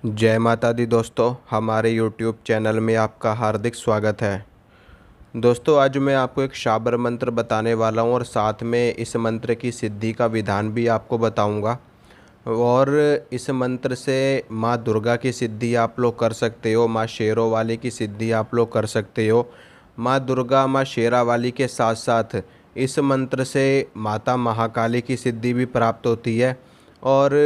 जय माता दी दोस्तों, हमारे YouTube चैनल में आपका हार्दिक स्वागत है। दोस्तों, आज मैं आपको एक शाबर मंत्र बताने वाला हूं और साथ में इस मंत्र की सिद्धि का विधान भी आपको बताऊंगा। और इस मंत्र से माँ दुर्गा की सिद्धि आप लोग कर सकते हो, माँ शेरों वाली की सिद्धि आप लोग कर सकते हो। माँ दुर्गा, माँ शेरा वाली के साथ साथ इस मंत्र से माता महाकाली की सिद्धि भी प्राप्त होती है और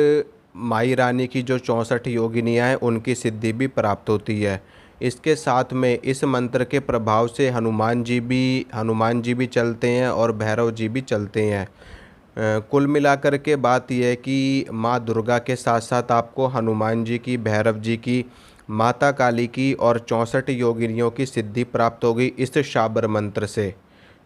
माई रानी की जो 64 योगिनियाँ हैं उनकी सिद्धि भी प्राप्त होती है। इसके साथ में इस मंत्र के प्रभाव से हनुमान जी भी चलते हैं और भैरव जी भी चलते हैं। कुल मिलाकर के बात यह है कि माँ दुर्गा के साथ साथ आपको हनुमान जी की, भैरव जी की, माता काली की और 64 योगिनियों की सिद्धि प्राप्त होगी इस शाबर मंत्र से।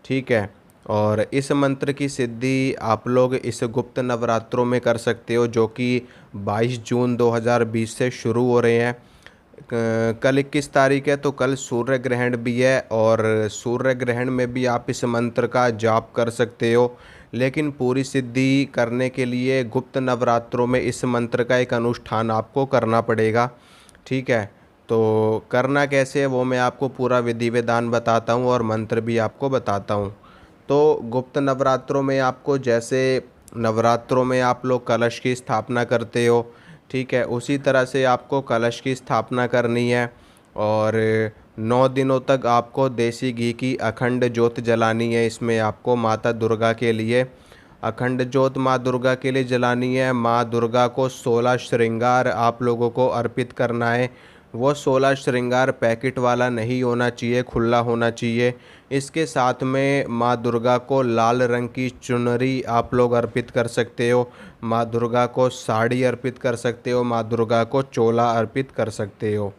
ठीक है। और इस मंत्र की सिद्धि आप लोग इस गुप्त नवरात्रों में कर सकते हो, जो कि 22 जून 2020 से शुरू हो रहे हैं। कल 21 तारीख है, तो कल सूर्य ग्रहण भी है और सूर्य ग्रहण में भी आप इस मंत्र का जाप कर सकते हो। लेकिन पूरी सिद्धि करने के लिए गुप्त नवरात्रों में इस मंत्र का एक अनुष्ठान आपको करना पड़ेगा। ठीक है। तो करना कैसे है वो मैं आपको पूरा विधि विधान बताता हूँ और मंत्र भी आपको बताता हूँ। तो गुप्त नवरात्रों में आपको, जैसे नवरात्रों में आप लोग कलश की स्थापना करते हो, ठीक है, उसी तरह से आपको कलश की स्थापना करनी है। और 9 दिनों तक आपको देसी घी की अखंड ज्योत जलानी है। इसमें आपको माता दुर्गा के लिए अखंड ज्योत माँ दुर्गा के लिए जलानी है। माँ दुर्गा को 16 श्रृंगार आप लोगों को अर्पित करना है। वो 16 श्रृंगार पैकेट वाला नहीं होना चाहिए, खुला होना चाहिए। इसके साथ में माँ दुर्गा को लाल रंग की चुनरी आप लोग अर्पित कर सकते हो, माँ दुर्गा को साड़ी अर्पित कर सकते हो, माँ दुर्गा को चोला अर्पित कर सकते हो।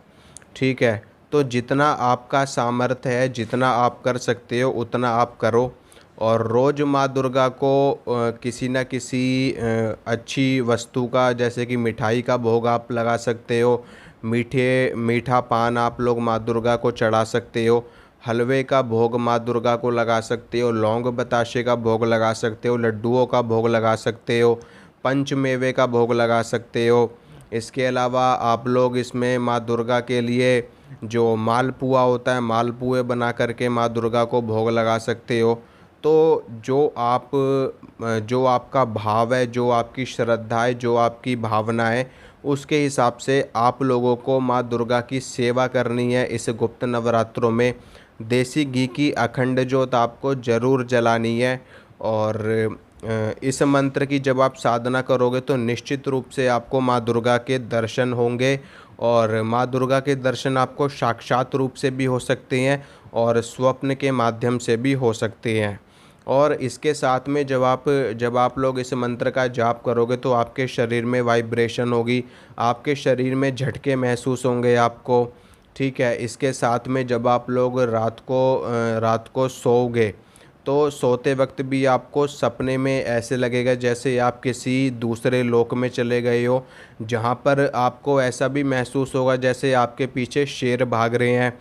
ठीक है। तो जितना आपका सामर्थ्य है, जितना आप कर सकते हो उतना आप करो। और रोज़ माँ दुर्गा को किसी न किसी अच्छी वस्तु का, जैसे कि मिठाई का भोग आप लगा सकते हो। मीठा पान आप लोग माँ दुर्गा को चढ़ा सकते हो। हलवे का भोग माँ दुर्गा को लगा सकते हो। लौंग बताशे का भोग लगा सकते हो। लड्डुओं का भोग लगा सकते हो। पंचमेवे का भोग लगा सकते हो। इसके अलावा आप लोग इसमें माँ दुर्गा के लिए जो मालपुआ होता है, मालपुए बना करके माँ दुर्गा को भोग लगा सकते हो। तो जो आपका भाव है, जो आपकी श्रद्धा है, जो आपकी भावना है, उसके हिसाब से आप लोगों को माँ दुर्गा की सेवा करनी है। इस गुप्त नवरात्रों में देसी घी की अखंड ज्योत आपको ज़रूर जलानी है। और इस मंत्र की जब आप साधना करोगे तो निश्चित रूप से आपको माँ दुर्गा के दर्शन होंगे। और माँ दुर्गा के दर्शन आपको साक्षात रूप से भी हो सकते हैं और स्वप्न के माध्यम से भी हो सकते हैं। और इसके साथ में जब आप लोग इस मंत्र का जाप करोगे तो आपके शरीर में वाइब्रेशन होगी, आपके शरीर में झटके महसूस होंगे आपको। ठीक है। इसके साथ में जब आप लोग रात को सोओगे तो सोते वक्त भी आपको सपने में ऐसे लगेगा जैसे आप किसी दूसरे लोक में चले गए हो, जहाँ पर आपको ऐसा भी महसूस होगा जैसे आपके पीछे शेर भाग रहे हैं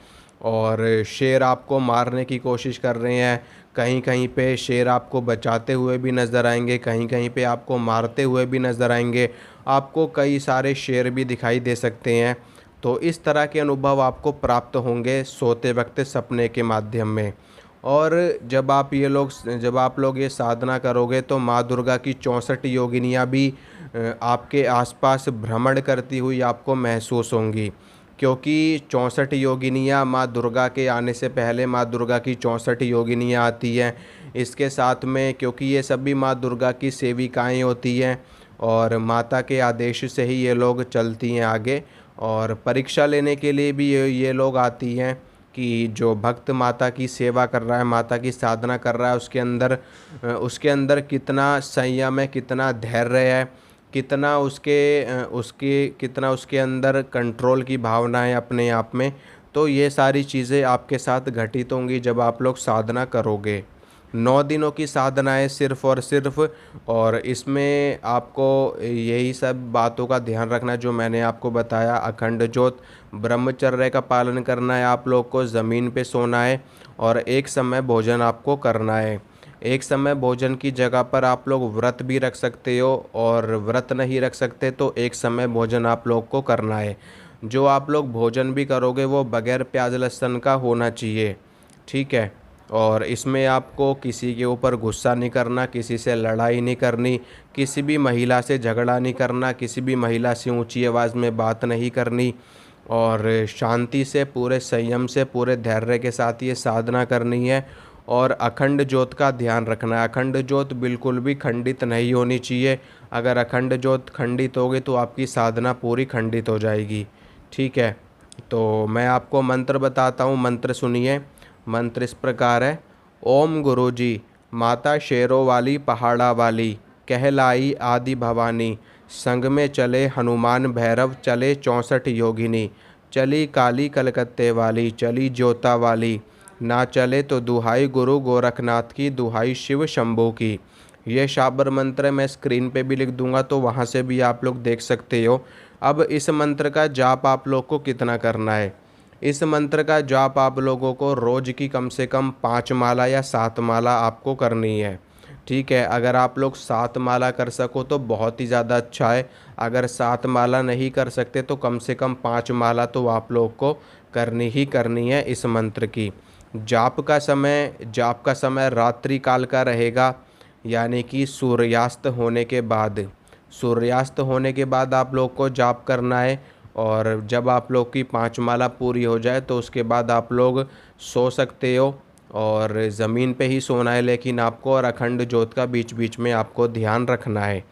और शेर आपको मारने की कोशिश कर रहे हैं। कहीं कहीं पे शेर आपको बचाते हुए भी नज़र आएंगे, कहीं कहीं पे आपको मारते हुए भी नज़र आएंगे। आपको कई सारे शेर भी दिखाई दे सकते हैं। तो इस तरह के अनुभव आपको प्राप्त होंगे सोते वक्त सपने के माध्यम में। और जब आप लोग ये साधना करोगे तो माँ दुर्गा की 64 योगिनियाँ भी आपके आसपास भ्रमण करती हुई आपको महसूस होंगी। क्योंकि 64 योगिनियाँ माँ दुर्गा के आने से पहले माँ दुर्गा की 64 योगिनियाँ आती हैं। इसके साथ में क्योंकि ये सभी माँ दुर्गा की सेविकाएं होती हैं और माता के आदेश से ही ये लोग चलती हैं आगे। और परीक्षा लेने के लिए भी ये लोग आती हैं कि जो भक्त माता की सेवा कर रहा है, माता की साधना कर रहा है, उसके अंदर कितना संयम है, कितना धैर्य है, कितना उसके अंदर कंट्रोल की भावना है अपने आप में। तो ये सारी चीज़ें आपके साथ घटित होंगी जब आप लोग साधना करोगे। 9 दिनों की साधना है सिर्फ़ और सिर्फ। और इसमें आपको यही सब बातों का ध्यान रखना है जो मैंने आपको बताया। अखंड ज्योत, ब्रह्मचर्य का पालन करना है, आप लोग को ज़मीन पे सोना है और एक समय भोजन आपको करना है। एक समय भोजन की जगह पर आप लोग व्रत भी रख सकते हो, और व्रत नहीं रख सकते तो एक समय भोजन आप लोग को करना है। जो आप लोग भोजन भी करोगे वो बगैर प्याज लहसुन का होना चाहिए, ठीक है। और इसमें आपको किसी के ऊपर गुस्सा नहीं करना, किसी से लड़ाई नहीं करनी, किसी भी महिला से झगड़ा नहीं करना, किसी भी महिला से ऊंची आवाज़ में बात नहीं करनी, और शांति से, पूरे संयम से, पूरे धैर्य के साथ ये साधना करनी है। और अखंड ज्योत का ध्यान रखना है। अखंड ज्योत बिल्कुल भी खंडित नहीं होनी चाहिए। अगर अखंड ज्योत खंडित होगी तो आपकी साधना पूरी खंडित हो जाएगी, ठीक है। तो मैं आपको मंत्र बताता हूँ, मंत्र सुनिए। मंत्र इस प्रकार है। ओम गुरु जी, माता शेरों वाली पहाड़ा वाली, कहलाई आदि भवानी, संग में चले हनुमान भैरव, चले 64 योगिनी, चली काली कलकत्ते वाली, चली जोता वाली, ना चले तो दुहाई गुरु गोरखनाथ की, दुहाई शिव शंभू की। ये शाबर मंत्र मैं स्क्रीन पे भी लिख दूंगा, तो वहाँ से भी आप लोग देख सकते हो। अब इस मंत्र का जाप आप लोग को कितना करना है। इस मंत्र का जाप आप लोगों को रोज़ की कम से कम 5 माला या 7 माला आपको करनी है, ठीक है। अगर आप लोग 7 माला कर सको तो बहुत ही ज़्यादा अच्छा है। अगर 7 माला नहीं कर सकते तो कम से कम 5 माला तो आप लोग को करनी ही करनी है इस मंत्र की। जाप का समय रात्रि काल का रहेगा, यानी कि सूर्यास्त होने के बाद। सूर्यास्त होने के बाद आप लोग को जाप करना है। और जब आप लोग की 5 माला पूरी हो जाए तो उसके बाद आप लोग सो सकते हो, और ज़मीन पे ही सोना है लेकिन आपको, और अखंड ज्योत का बीच बीच में आपको ध्यान रखना है।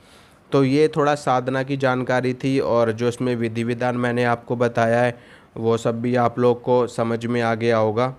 तो ये थोड़ा साधना की जानकारी थी, और जो इसमें विधि विधान मैंने आपको बताया है वो सब भी आप लोग को समझ में आ गया होगा।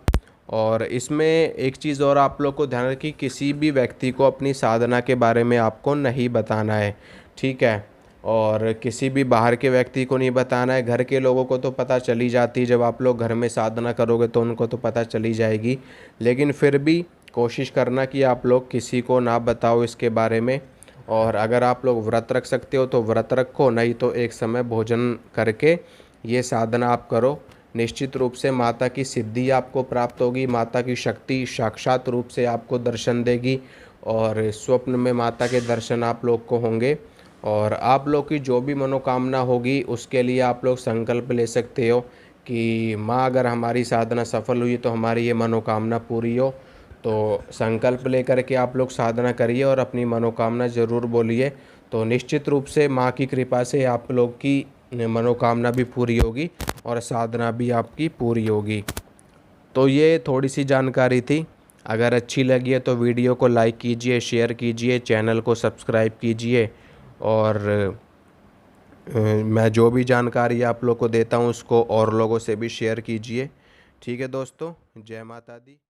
और इसमें एक चीज़ और आप लोग को ध्यान रखें कि किसी भी व्यक्ति को अपनी साधना के बारे में आपको नहीं बताना है, ठीक है। और किसी भी बाहर के व्यक्ति को नहीं बताना है। घर के लोगों को तो पता चली जाती है, जब आप लोग घर में साधना करोगे तो उनको तो पता चली जाएगी, लेकिन फिर भी कोशिश करना कि आप लोग किसी को ना बताओ इसके बारे में। और अगर आप लोग व्रत रख सकते हो तो व्रत रखो, नहीं तो एक समय भोजन करके ये साधना आप करो। निश्चित रूप से माता की सिद्धि आपको प्राप्त होगी, माता की शक्ति साक्षात रूप से आपको दर्शन देगी, और स्वप्न में माता के दर्शन आप लोग को होंगे। और आप लोग की जो भी मनोकामना होगी उसके लिए आप लोग संकल्प ले सकते हो कि माँ, अगर हमारी साधना सफल हुई तो हमारी ये मनोकामना पूरी हो। तो संकल्प लेकर के आप लोग साधना करिए और अपनी मनोकामना ज़रूर बोलिए। तो निश्चित रूप से माँ की कृपा से आप लोग की मनोकामना भी पूरी होगी और साधना भी आपकी पूरी होगी। तो ये थोड़ी सी जानकारी थी। अगर अच्छी लगी है तो वीडियो को लाइक कीजिए, शेयर कीजिए, चैनल को सब्सक्राइब कीजिए। और मैं जो भी जानकारी आप लोग को देता हूँ उसको और लोगों से भी शेयर कीजिए, ठीक है दोस्तों। जय माता दी।